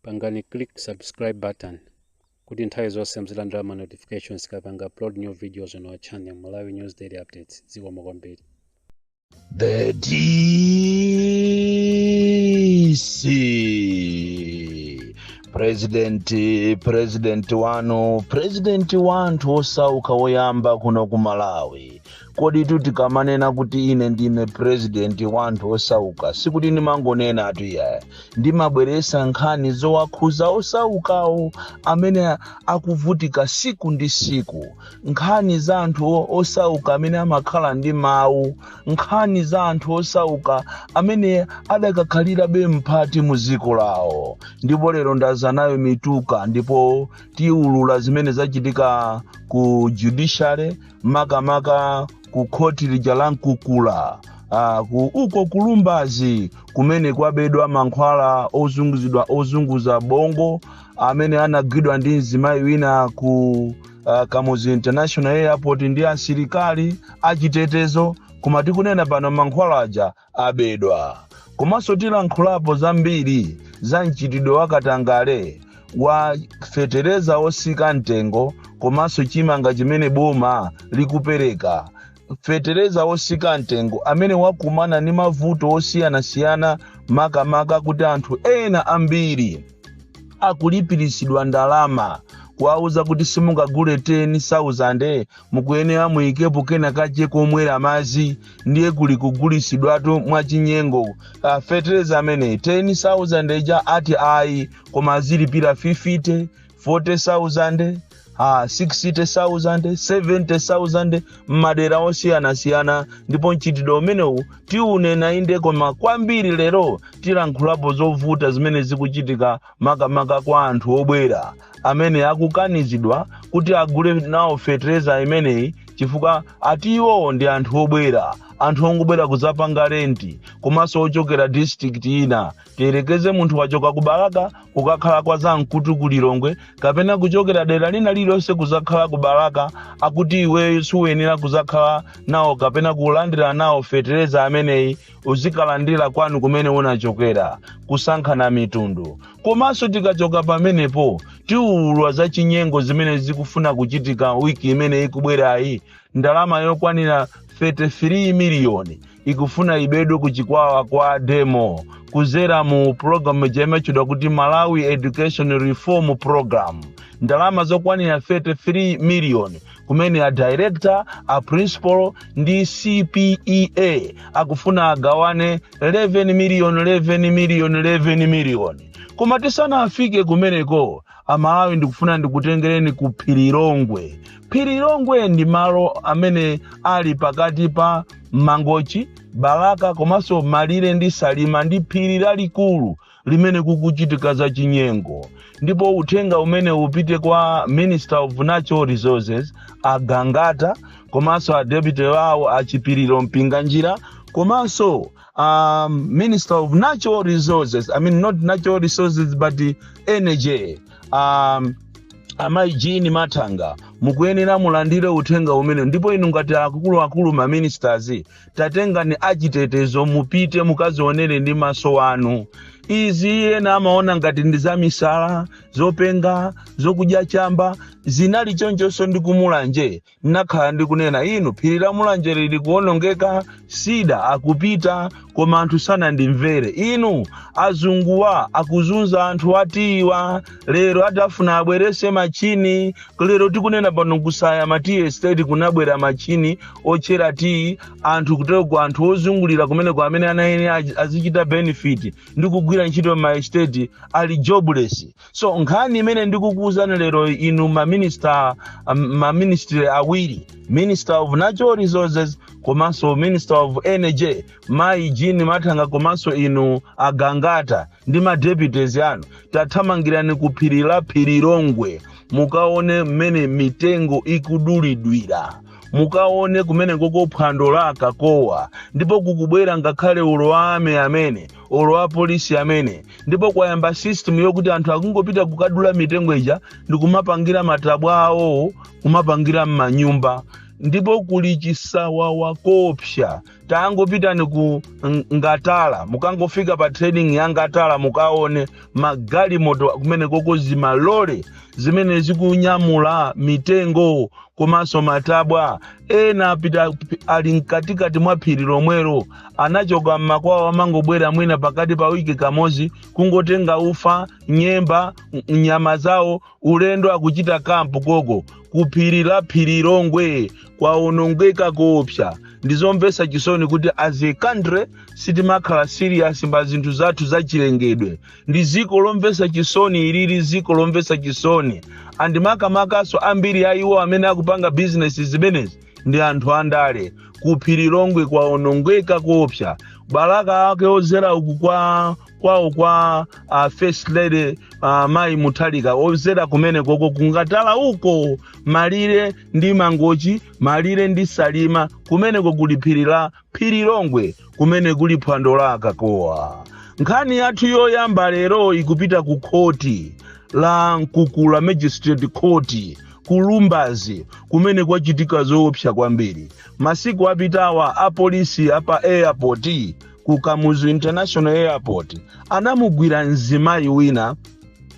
pangani click subscribe button kuti nthawi zonse mzilandira ma notifications kapanga upload new videos on our channel Malawi News Daily Updates. Zikomo kwambiri. The DC President wanu osauka woyamba kuno ku Malawi. Kodi tikamanena kuti ine ndine president wanthu osauka sikuti ndimangonena atu iye ndimabweresa nkhani zowakhuza osaukawo amene akuvutika siku ndi siku, nkhani za anthu osauka amene amakhala ndi mawu, nkhani za anthu osauka amene adakakhalira mphati mu dziko lawo. Ndipo lero ndazanayo mituka ndipo tiulula zimene zachitika ku judiciary makamaka ku khoti lija la Nkukula, uko kulumbazi kumene kwabedwa mankhwala ozunguza bongo amene anagwidwa ndi mzimayi wina ku Kamuzu International Airport ndi asilikali achitetezo. Koma tikunena pano mankhwala aja abedwa. Komanso tilankhulapo zambiri za mchitidwe wakatangale wa fetereza osika mtengo komanso chimanga chimene boma likupereka. Fetereza osika mtengo amene wakumana ni mavuto osiyana makamaka kuti anthu ena ambiri akulipirisidwa ndalama kuwauza kuti simungagule 10,000 mukuyenera muyikepo kena kache komwera madzi ndiye kuli kugulisidwatu mwachinyengo. Fetereza amene 10,000 ja ati ayi koma azilipira 50, 40,000, 60,000, 70,000 madera osiyana. Ndipo mchitidwe umenewu tiunena inde koma kwambiri lero tilankhulapo zovuta zimene zikuchitika makamaka kwa anthu obwera amene akukanizidwa kuti agule nawo fetereza imeneyi chifukwa atiwo ndi anthu obwera, anthu ongobwera kuzapanga renti komanso ochokera district ina. Tiyerekeze munthu wachoka ku Balaka kukakhala kwa Zamkutu ku Lilongwe kapena kuchokera dera lina lililonse kuzakhala ku Balaka, akuti iwe suyenera kuzakhala nawo kapena kulandira nawo fetereza ameneyi uzikalandira kwanu kumene unachokera, kusankhana mitundu. Komanso tikachoka pamenepo tiulwa za chinyengo zimene zikufuna kuchitika wiki imene ikubwerayi. Ndalama yokwanira 33 miliyoni ikufuna ibedwe kuchikwawa kwa demo kuzera mu program jemechudwa kuti Malawi Education Reform Program. Ndalama zokwanira 33 miliyoni kumene a director, a principal ndi CPEA akufuna agawane 11 miliyoni. Koma tisana afike kumeneko Amalawi ndikufuna ndikutengereni ku Phililongwe. Phililongwe ndi malo amene ali pakati pa Mangochi, Balaka komanso Malire ndi Salima ndi phiri lalikulu limene kukuchitika za chinyengo. Ndipo uthenga umene upite kwa Minister of Natural Resources Agangata komanso a deputy wawo achipiriro Mpinganjira komanso Minister of Natural Resources, I mean not Natural Resources but the energy, Amayi Jean Matanga, mukuyenera mulandire uthenga umene. Ndipo inu ngati akulu ma ministers tatenga ni achitetezo mupite mukazionere ndi maso anu. Izi ena amaona ngati ndi za misala zopenga zokudya chamba zinali chonchonso ndi kumulanje. Nakhala ndikunena inu phiri la mulanje lili kuonongeka, sida akupita koma anthu sana ndimvere. Inu azunguwa akuzunza anthu atiwa lero atafuna abwerese machini. Lero tikunena pano kusaya mati estate kunabwera machini ochera ti anthu kutego anthu ozungulira kumene kwa amene anaene azichita benefit ndikugwira ntchito ma estate ali jobless. So nkhani imene ndikukuuzana lero inu ma ministry awiri, Minister of Natural Resources komanso Minister of Energy Mayi Jean Matanga komanso inu Agangata ndi ma deputies anu tathamangirani ku phiri la Phililongwe mukaone mmene mitengo ikudulidwira, mukaone kumene koko phwando la kakowa. Ndipo kukubwera ngakhale uloame amene olowa polisi amene, ndipo kwayamba system yokuti anthu akungopita kukadula mitengo ija ndikumapangira matabwa awo kumapangira m'manyumba. ndipo kuli chisawawa kopsa. Tangopitani ku Ngatala, mukangofika pa trading ya Ngatala mukaone magalimoto kumene koko zimalole zimene zikunyamula mitengo komanso matabwa. Ena apita ali mkatikati mwa phiri lomwero, anachoka m'makwawo amangobwera mwina pakati pa wiki kamozi kungotenga ufa, nyemba, nyama zawo, ulendo akuchita kampu koko kuphiri la Phiri Longwe kwaonongeka kopsa. Ndizomvesa chisoni kuti as a country sitimakhala serious mba zinthu zathu zachilengedwe. Ndi ziko lomvesa chisoni ilili ziko lomvesa chisoni. Makamakaso ambiri aiwo amene akupanga business zimenezi ndi anthu andale. Kuphiri Longwe kwaonongeka kopsa. Balaka ake ozera uku kwa First Lady Mai Mutharika ozera kumene koko kungatala uko malire ndi Mangochi, malire ndi Salima kumene kuli Phiri Longwe kumene kuli phwando la Kakowa. Nkhani yathu yoyamba lero ikupita ku khoti la Nkukula Magistrate Court kulumbazi kumene kwachitika zoopsa kwambiri. Masiku apitawa apolisi apa airport ku Kamuzu International Airport anamugwira mzimayi wina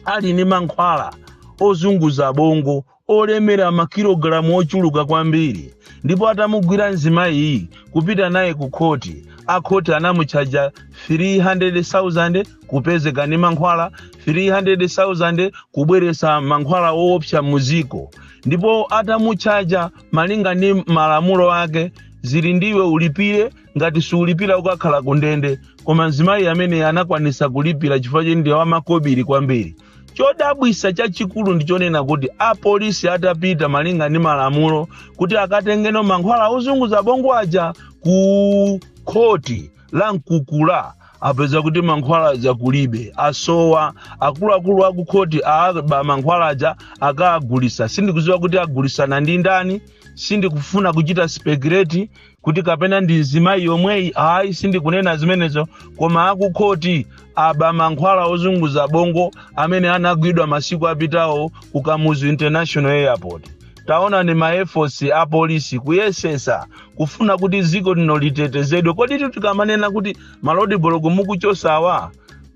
ali ni mankhwala ozunguza bongo olemera makilogalamu ochuluka kwambiri. Ndipo atamugwira mzimayi kupita naye ku khoti, akhoti anamuchaja 300,000 kupezeka ni mankhwala, 300,000 kubweresa mankhwala oopsa muziko. Ndipo atamuchaja malinga ni malamulo ake zili ndiwe ulipire, ngati siulipira ukakhala kundende. Koma mzimayi amene anakwanisa kulipira chifukwa ndi wa makobiri kwambiri. Chodabwisa chachikulu ndichonena kuti apolisi atapita malinga ni malamulo kuti akatengeno mankhwala ozunguza bongo aja ku khoti la Nkukula, apeza kuti mankhwala aja kulibe, asowa. Akuluakulu aku khoti aba mankhwala aja akagulisa. Sindikuziwa kuti agulisana ndi ndani, sindikufuna kuchita speculate kuti kapena ndi mzimayi yomweyi, ayi sindikunena zimenezo. Koma aku khoti aba mankhwala ozunguza bongo amene anagwidwa masiku apitawo ku Kamuzu International Airport. Taona ni efforts a polisi kuyesesa kufuna kuti ziko lino litetezedwe. Kodi tikamanena kuti malodi bologo mukuchosawa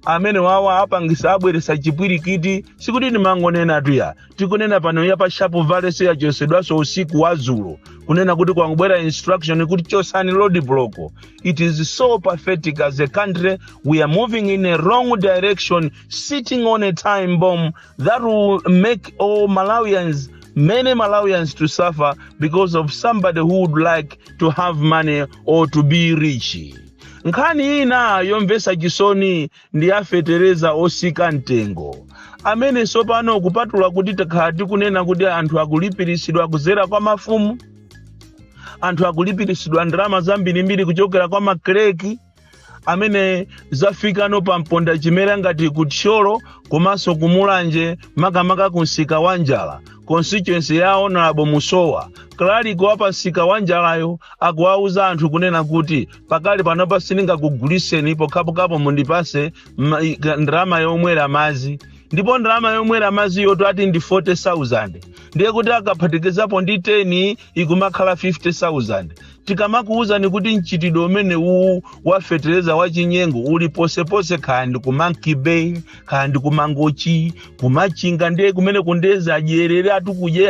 amene wawa apangisa abweresa chipwirikiti, sikuti ni mangonena tuya. Tikunena pano ya pa Shapu Valley ya chosedwaso usiku wa Zulu kunena kuti kwangubwera instruction kuti chosani lodi bloko. It is so pathetic as a country. We are moving in a wrong direction, sitting on a time bomb that will make all Malawians, many Malawians, to suffer because of somebody who would like to have money or to be rich. Nkhani ina yomvesa chisoni ndi afetereza osika ntengo amene sopano kupatula kuti takhati kunena kuti anthu akulipirisidwa kuzera kwa mafumu, anthu akulipirisidwa ndalama zambirimbiri kuchokera kwa makreki amene zafika no pamponda chimera ngati kutcholo komanso kumulanje makamaka kunsika wanjala constituency ya Honorable Musowa. Klaliko hapa sika wanjalayo akuwauza anthu kunena kuti pakali panopa sininga kuguliseni ipo kapo mundipase ndrama yomwera mazi. Ndipo ndrama yomwera mazi yoto ati ndi 40,000. Ndiye kuti akaphatikizapo ndi 10 ikumakhala 50,000. Tikamakuuza ni kuti nchitidwe umene wafetereza wachinyengo uli pose kandi ku Monkey Bay, kandi ku Mangochi, kumachinga ndiye kumene kundeza ajerere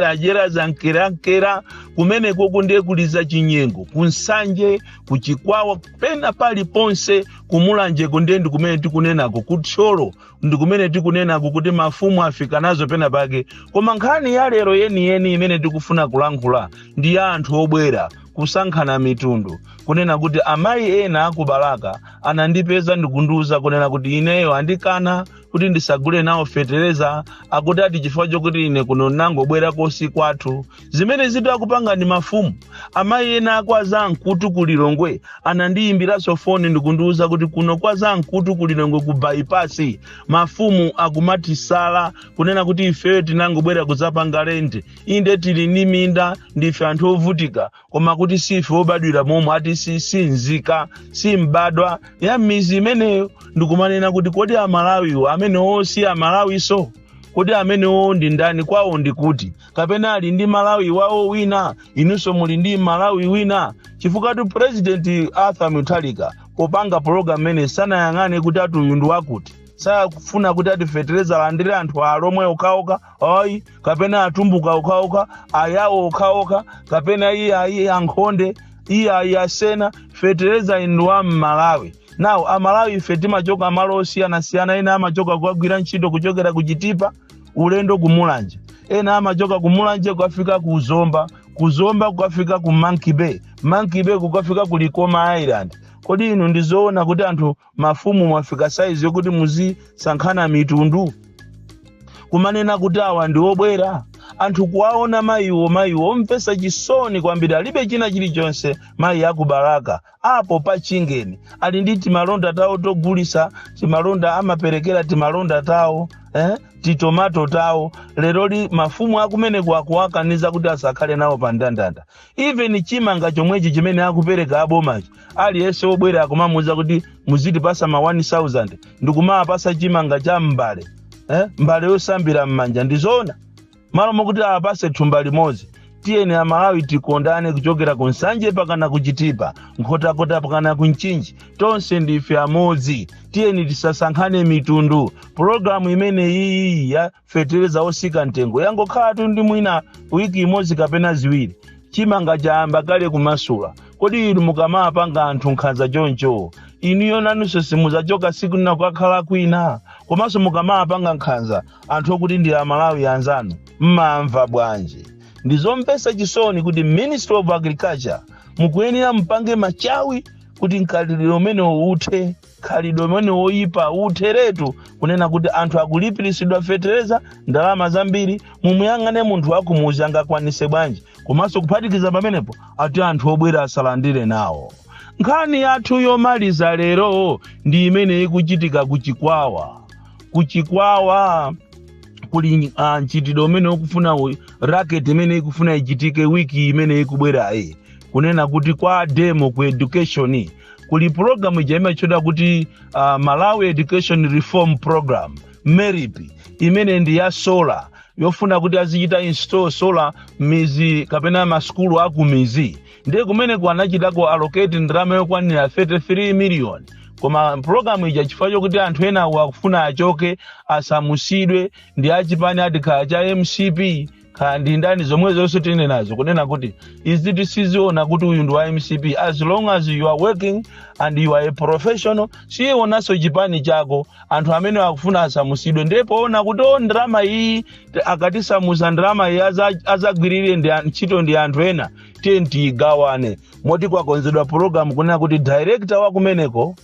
ajera za nkera kumene koko ndiye kuliza chinyengo, kunsanje, kuchikwawa, pena pali ponse kumulanje kunde ndi kumene tikunenako, kutcholo ndi kumene tikunenako kuti mafumu afika nazo pena pake. Koma nkhani ya lero yeni imene tikufuna kulankhula ndi ya anthu obwera kusankhana mitundu kunena kuti amayi ena akubalaka anandipeza ndikunduza kunena kuti ineyo andikana kuti ndisagule nawo fetereza, akuti ati chifukwa chokuti ine kuno nangobwera kosi kwathu. Zimene zitu akupanga ndi mafumu. Amayi ena akwaza Nkutu ku Lilongwe anandiyimbiraso foni ndikunduza kuti kuno kwaza Nkutu ku Lilongwe ku bypass mafumu akumatisala kunena kuti ifeyo tinangobwera kuzapanga rente, inde tili ni minda ndife anthu ovutika, koma kuti sife obadwira momwe ati si nzika si mbadwa ya mizi imeneyo. Ndikumanena kuti kodi Amalawi amene osi Amalawi so kodi amenewo ndi ndani kwawo ndikuti kapena ali ndi Malawi wawo wina inunso muli ndi Malawi wina chifukwa tu President Arthur Mutharika popanga program imene sanayang'ane kuti ati uyu ndi wakuti sakufuna kuti ati fetereza landire anthu alomwe okaoka ayi kapena atumbuka okaoka ayawo okaoka kapena iye ankhonde iye asena fetereza inu wa Malawi. Now Amalawi ife timachoka malo osiyana-siyana, ena amachoka kukagwira ntchito kuchokera kuchitipa ulendo kumulanje, ena amachoka kumulanje kukafika kuzomba kukafika ku Monkey Bay kukafika ku Likoma Island. Kodi inu ndizoona kuti anthu mafumu mwafika size yokuti muzisankhana mitundu kumanena kuti awa ndi obwera anthu kuwaona mayiwo mpesa chisoni kwambiri alibe china chilichonse mayi akubaraka apo pa Chingeni ali ndi timalonda tawo togulisa timalonda amaperekera timalonda tawo titomato tawo lero mafumu akumene kwakuwakaniza kuti asakhale nawo pa ndandanda. Even chimanga chomwechi chimene akupereka abomachi aliyense obwera akumamuza kuti muziti pasa ma 1000 ndikumapasa chimanga cha mbale mbale yosambira mmanja ndizoona malo mokuti apase thumba limodzi. Tiyeni Amalawi tikondane kuchokera ku Nsanje pakana kuchitipa nkhotakota pakana kunchinji tonse ndife amodzi. Tiyeni tisasankhane mitundu. Programu imene iyi ya fetereza osika ntengo yangokhala tu ndi mwina wiki imodzi kapena ziwiri chimanga chayamba kale kumasula. Kodi inu mukamapanga anthu nkhanza choncho iniyo nanunso simuzachoka siku lina kukakhala kwina komanso mukamapanga nkhanza anthu okuti ndi Amalawi anzanu mmamva bwanji. Ndizompesa chisoni kuti Ministry of Agriculture mukuyenera mpange machawi kuti nkhalidwe umene uthe khalidwe umene oyipa utheretu kunena kuti anthu akulipiritsidwa fetereza ndalama zambiri mumuyang'ane munthu wakumuzi angakwanise bwanji komanso kuphatikiza pamenepo ati anthu obwera asalandire nawo. Nkhani yathu yomaliza lero ndi imene ikuchitika kuchikwawa kuli nchitidwe umene ukufuna racket imene ikufuna ichitike wiki imene ikubwera kunena kuti kwa demo ku education kuli program ijema choda kuti Malawi Education Reform Program MERIP imene ndi ya solar yofuna kuti azichita install solar mizi kapena maskulu akumizi ndiye kumene kwanachitako allocate ndalama yokwanira 33 million. Koma program ija chifukwa chokuti anthu ena wakufuna achoke asamusidwe ndi achipani adikhala cha MCP kandi ndani zomwe zonse tine nazo kunena kuti izi tisiziona kuti uyu ndi wa MCP. As long as you are working and you are a professional siyonaso chipani chako anthu amene wakufuna asamusidwe ndipo ona kuti ndalama iyi akatisamusa ndalama iyi azagwirire ndi ntchito ndi anthu ena tenti igawane moti kwakonzedwa program kunena kuti director wakumeneko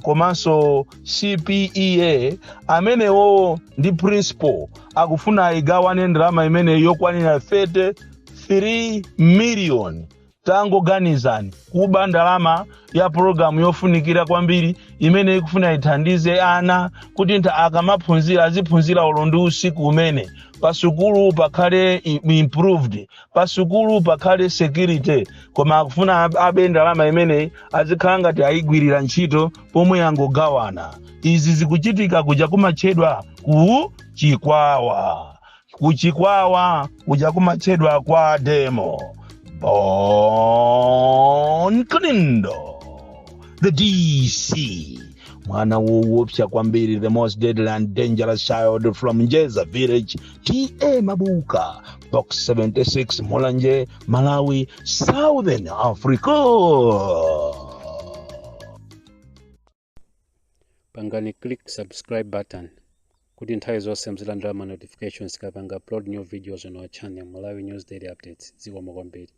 komanso CPEA amenewo ndi principal akufuna igawane ndalama imene yokwanira 33 million. Tangoganizani kuba ndalama ya program yofunikira kwambiri imene ikufuna ithandize ana kuti akamaphunzira aziphunzira ulondo usiku umene pasukulu pakhale improved pasukulu pakhale security koma akufuna abe ndalama imene azikhala ngati ayigwirira ntchito pomwe yangogawana. Izi zikuchitika kuja kumatchedwa kuchikwawa kuja kumatchedwa kwa demo. Bon Knindo, the DC. Mwana woopsha kwambiri, the most deadly and dangerous child from Njeza village, T.A. Mabuka, box 76, Mulanje, Malawi, Southern Africa. Pangani click subscribe button. Kuti nthawi zonse mzilandira notifications kapanga upload new videos on our channel Malawi News Daily Updates. Zikomo kwambiri.